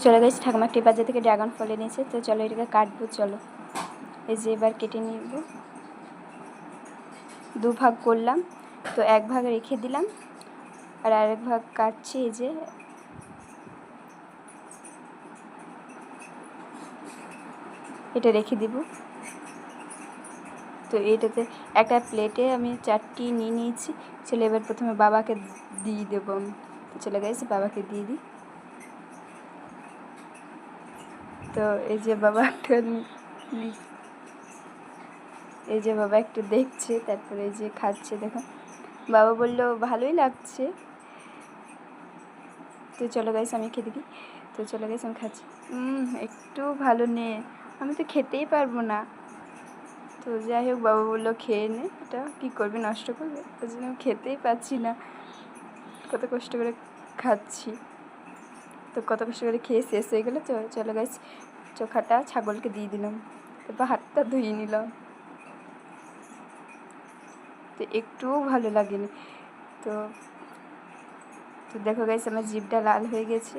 চলে গেছি ঠাকুমা একটি বাজার থেকে ড্রাগন ফল এনেছে, তো চলো এটাকে কাটবো। চলো এই যে এবার কেটে নিব, দু ভাগ করলাম, তো এক ভাগ রেখে দিলাম আর আরেক ভাগ কাটছি। এই যে এটা রেখে দিব। তো এটাতে একটা প্লেটে আমি 4টি নিয়ে নিয়েছি। চলো এবার প্রথমে বাবাকে দিয়ে দেবো আমি। তো চলে গেছি বাবাকে দিয়ে দিই। তো এই যে বাবা এই যে বাবা একটু দেখছে, তারপরে এই যে খাচ্ছে। দেখো বাবা বললো ভালোই লাগছে। তো চলো গাইস আমি খেতে দিই। তো চলো গাইস আমি খাচ্ছি। একটু ভালো নে, আমি তো খেতেই পারবো না। তো যাই হোক বাবা বললো খেয়ে নে, এটা কী করবে, নষ্ট করবে, ওই জন্য আমি খেতেই পাচ্ছি না। কত কষ্ট করে খাচ্ছি, তো কত কষ্ট করে খেয়ে শেষ হয়ে গেলো। চলো গাইস চোখাটা ছাগলকে দিয়ে দিলাম, তারপর হাতটা ধুয়ে নিলাম। তো একটুও ভালো লাগেনি। তো দেখো গাইস আমার জিভটা লাল হয়ে গেছে।